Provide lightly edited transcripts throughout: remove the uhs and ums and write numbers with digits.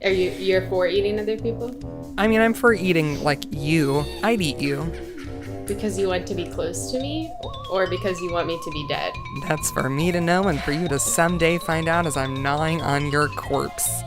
You're for eating other people? I mean, I'm for eating, like, you. I'd eat you. Because you want to be close to me? Or because you want me to be dead? That's for me to know and for you to someday find out as I'm gnawing on your corpse.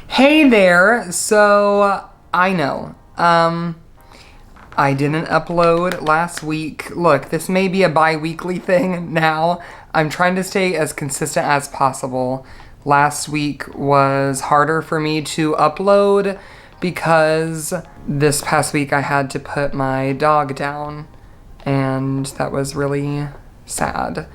Hey there! So, I know. I didn't upload last week. Look, this may be a bi-weekly thing now. I'm trying to stay as consistent as possible. Last week was harder for me to upload because this past week I had to put my dog down, and that was really sad.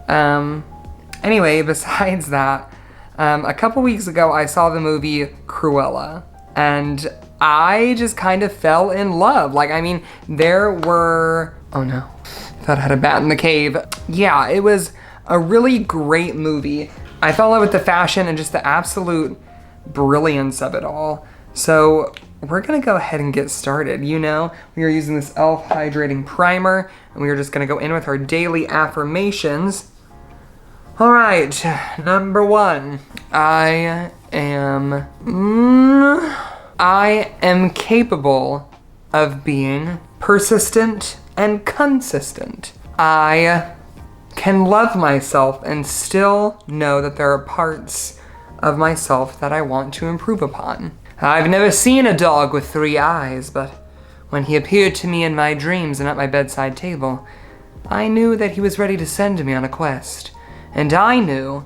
Anyway, besides that, a couple weeks ago I saw the movie Cruella, and I just kind of fell in love. Like, I mean, there were, oh no, thought I had a bat in the cave. Yeah, it was a really great movie. I fell in love with the fashion and just the absolute brilliance of it all. So we're gonna go ahead and get started. You know, we are using this e.l.f. hydrating primer, and we are just gonna go in with our daily affirmations. All right, number one, I am capable of being persistent and consistent. I can love myself and still know that there are parts of myself that I want to improve upon. I've never seen a dog with 3 eyes, but when he appeared to me in my dreams and at my bedside table, I knew that he was ready to send me on a quest, and I knew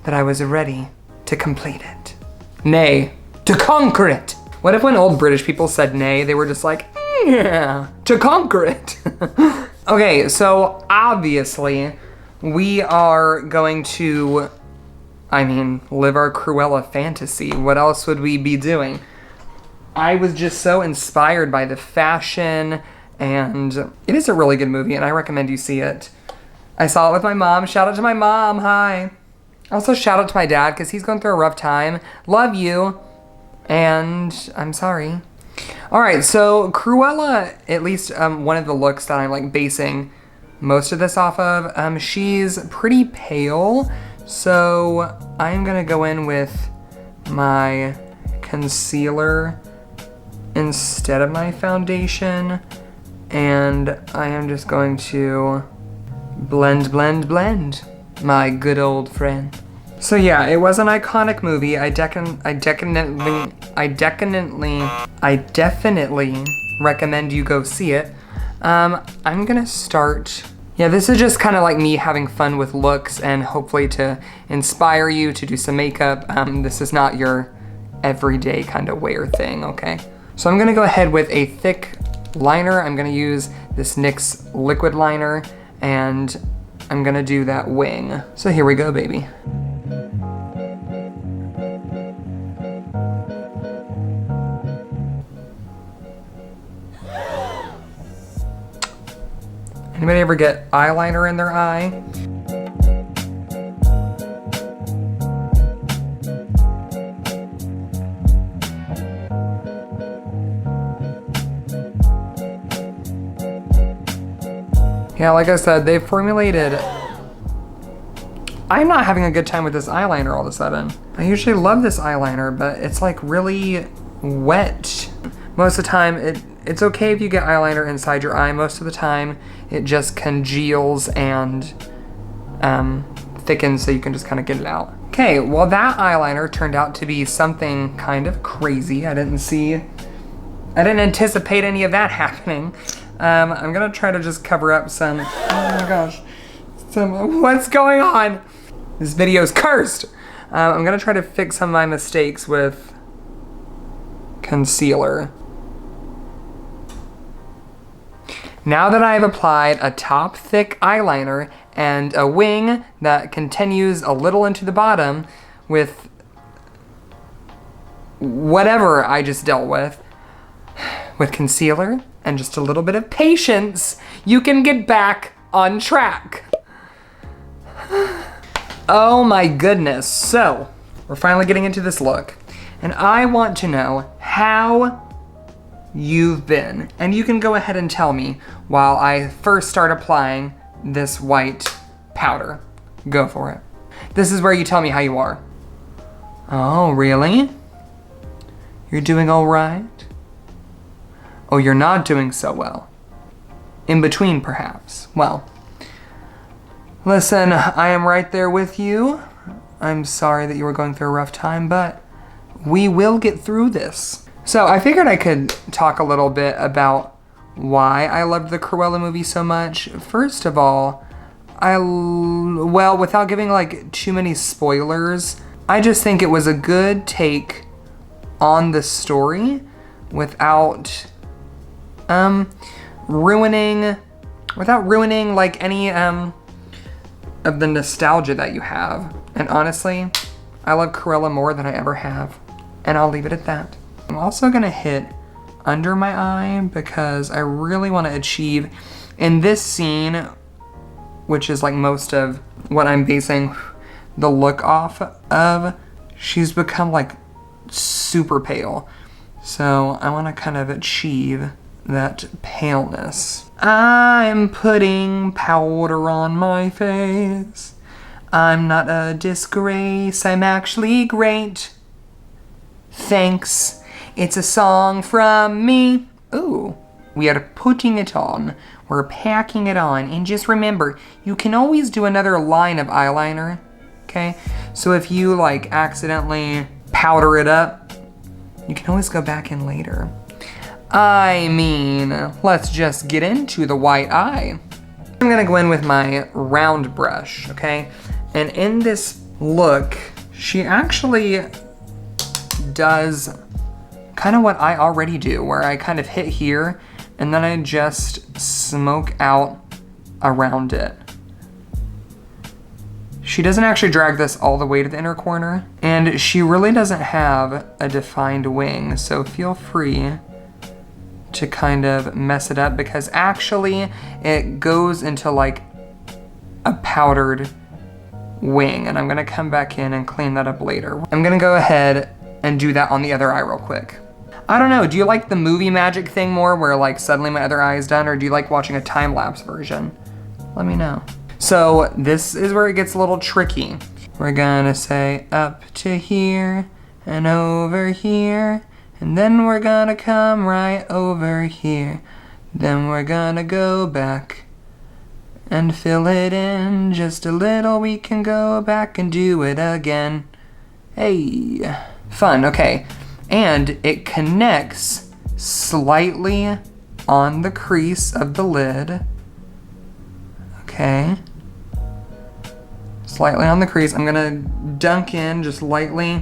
that I was ready to complete it. Nay, to conquer it. What if when old British people said nay, they were just like, yeah, to conquer it. Okay, so obviously we are going to, live our Cruella fantasy. What else would we be doing? I was just so inspired by the fashion, and it is a really good movie, and I recommend you see it. I saw it with my mom. Shout out to my mom, hi. Also shout out to my dad, because he's going through a rough time. Love you, and I'm sorry. All right, so Cruella, at least one of the looks that I'm like basing most of this off of, she's pretty pale, so I'm gonna go in with my concealer instead of my foundation, and I am just going to blend, blend, blend, my good old friend. So yeah, it was an iconic movie. I definitely recommend you go see it. I'm gonna start. Yeah, this is just kind of like me having fun with looks and hopefully to inspire you to do some makeup. This is not your everyday kind of wear thing, okay? So I'm gonna go ahead with a thick liner. I'm gonna use this NYX liquid liner, and I'm gonna do that wing. So here we go, baby. Anybody ever get eyeliner in their eye? Yeah, like I said, they've formulated... I'm not having a good time with this eyeliner all of a sudden. I usually love this eyeliner, but it's like really wet. Most of the time, it's okay if you get eyeliner inside your eye. Most of the time, it just congeals and thickens so you can just kind of get it out. Okay, well that eyeliner turned out to be something kind of crazy. I didn't anticipate any of that happening. I'm gonna try to just cover up some, oh my gosh, what's going on? This video is cursed. I'm gonna try to fix some of my mistakes with concealer. Now that I've applied a top thick eyeliner and a wing that continues a little into the bottom with whatever I just dealt with concealer and just a little bit of patience, you can get back on track. Oh my goodness. So, we're finally getting into this look, and I want to know how you've been. And you can go ahead and tell me while I first start applying this white powder. Go for it. This is where you tell me how you are. Oh, really? You're doing all right? Oh, you're not doing so well. In between, perhaps. Well, listen, I am right there with you. I'm sorry that you were going through a rough time, but we will get through this. So I figured I could talk a little bit about why I loved the Cruella movie so much. First of all, well, without giving like too many spoilers, I just think it was a good take on the story without ruining like any of the nostalgia that you have. And honestly, I love Cruella more than I ever have, and I'll leave it at that. I'm also gonna hit under my eye because I really want to achieve in this scene, which is like most of what I'm basing the look off of. She's become like super pale, so I want to kind of achieve that paleness. I'm putting powder on my face. I'm not a disgrace, I'm actually great. Thanks, it's a song from me. Ooh, we are putting it on. We're packing it on. And just remember, you can always do another line of eyeliner, okay? So if you like accidentally powder it up, you can always go back in later. I mean, let's just get into the white eye. I'm gonna go in with my round brush, okay? And in this look, she actually does kind of what I already do, where I kind of hit here and then I just smoke out around it. She doesn't actually drag this all the way to the inner corner, and she really doesn't have a defined wing, so feel free to kind of mess it up because actually it goes into like a powdered wing, and I'm gonna come back in and clean that up later. I'm gonna go ahead and do that on the other eye real quick. I don't know, do you like the movie magic thing more where like suddenly my other eye is done, or do you like watching a time-lapse version? Let me know. So this is where it gets a little tricky. We're gonna say up to here and over here, and then we're gonna come right over here. Then we're gonna go back and fill it in just a little. We can go back and do it again. Hey, fun, okay. And it connects slightly on the crease of the lid. Okay. Slightly on the crease. I'm gonna dunk in just lightly.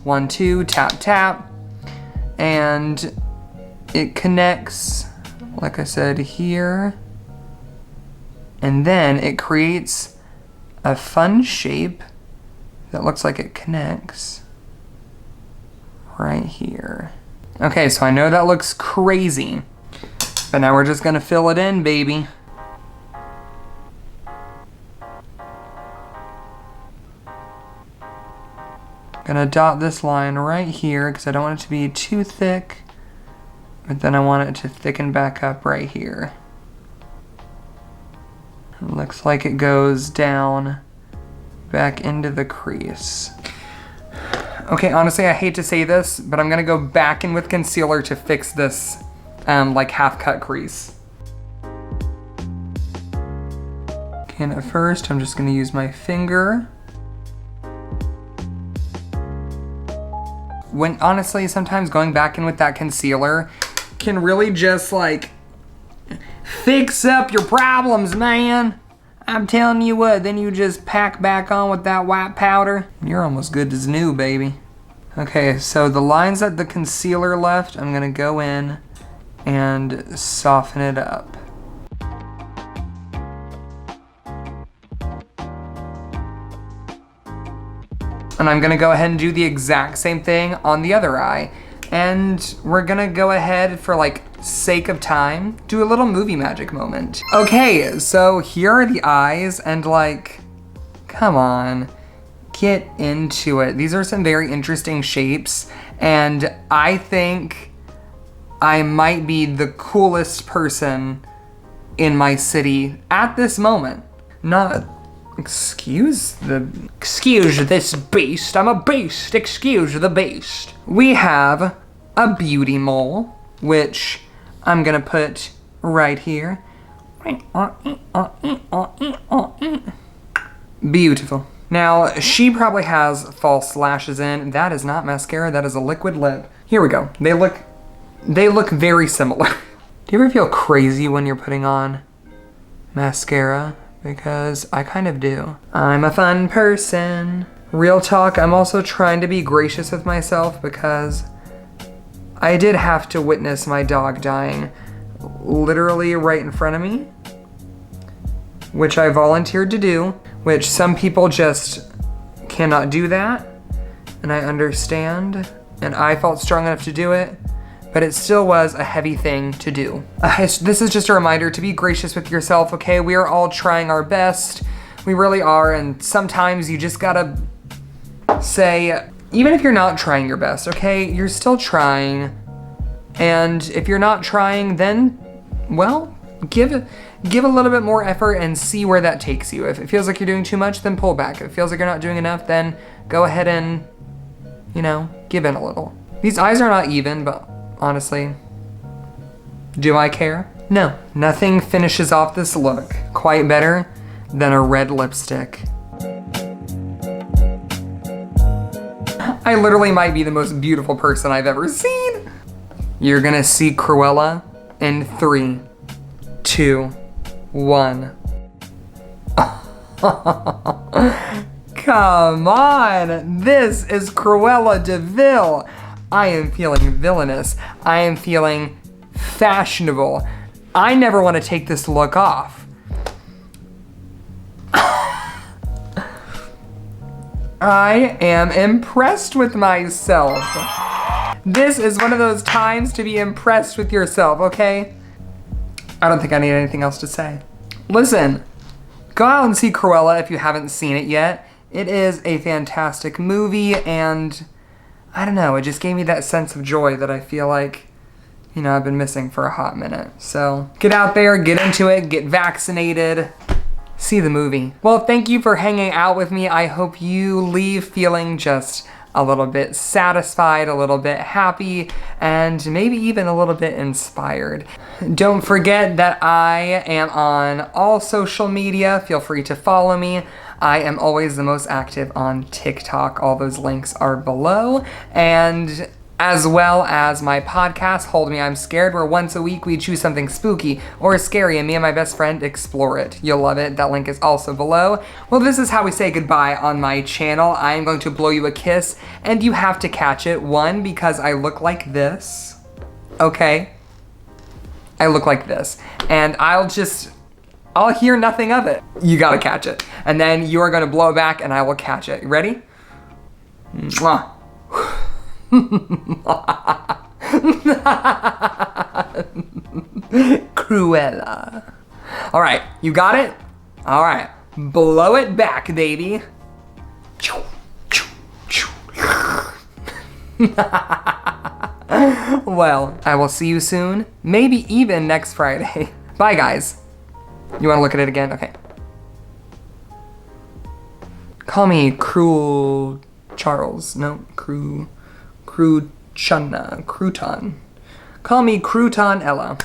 1, 2, tap, tap. And it connects, like I said, here. And then it creates a fun shape that looks like it connects right here. Okay, so I know that looks crazy, but now we're just gonna fill it in, baby. Gonna dot this line right here because I don't want it to be too thick, but then I want it to thicken back up right here. It looks like it goes down back into the crease. Okay, honestly, I hate to say this, but I'm gonna go back in with concealer to fix this like half cut crease. Okay, and at first I'm just gonna use my finger. When honestly, sometimes going back in with that concealer can really just like fix up your problems, man. I'm telling you what, then you just pack back on with that white powder. You're almost good as new, baby. Okay, so the lines that the concealer left, I'm gonna go in and soften it up. And I'm gonna go ahead and do the exact same thing on the other eye. And we're gonna go ahead, for like sake of time, do a little movie magic moment. Okay, so here are the eyes, and like, come on, get into it. These are some very interesting shapes, and I think I might be the coolest person in my city at this moment. Not, excuse this beast, I'm a beast, excuse the beast. We have a beauty mole, which I'm gonna put right here. Beautiful. Now, she probably has false lashes in. That is not mascara, that is a liquid lip. Here we go. They look very similar. Do you ever feel crazy when you're putting on mascara? Because I kind of do. I'm a fun person. Real talk, I'm also trying to be gracious with myself because I did have to witness my dog dying literally right in front of me, which I volunteered to do, which some people just cannot do that, and I understand, and I felt strong enough to do it, but it still was a heavy thing to do. This is just a reminder to be gracious with yourself, okay? We are all trying our best. We really are, and sometimes you just gotta say, even if you're not trying your best, okay? You're still trying, and if you're not trying, then, well, give a little bit more effort and see where that takes you. If it feels like you're doing too much, then pull back. If it feels like you're not doing enough, then go ahead and, give in a little. These eyes are not even, but honestly, do I care? No. Nothing finishes off this look quite better than a red lipstick. I literally might be the most beautiful person I've ever seen. You're gonna see Cruella in 3, 2, 1. Come on, this is Cruella de Vil. I am feeling villainous. I am feeling fashionable. I never want to take this look off. I am impressed with myself. This is one of those times to be impressed with yourself, okay? I don't think I need anything else to say. Listen, go out and see Cruella if you haven't seen it yet. It is a fantastic movie, and I don't know, it just gave me that sense of joy that I feel like, I've been missing for a hot minute. So get out there, get into it, get vaccinated, see the movie. Well, thank you for hanging out with me. I hope you leave feeling just a little bit satisfied, a little bit happy, and maybe even a little bit inspired. Don't forget that I am on all social media. Feel free to follow me. I am always the most active on TikTok. All those links are below. And as well as my podcast, Hold Me, I'm Scared, where once a week we choose something spooky or scary and me and my best friend explore it. You'll love it. That link is also below. Well, this is how we say goodbye on my channel. I am going to blow you a kiss and you have to catch it. 1, because I look like this. Okay? I look like this. And I'll hear nothing of it. You gotta catch it. And then you are gonna blow it back and I will catch it. Ready? Mwah. Cruella. All right, you got it? All right, blow it back, baby. Well, I will see you soon, maybe even next Friday. Bye, guys. You wanna look at it again? Okay. Call me Cruel Charles. No, Crouton. Call me Crouton Ella.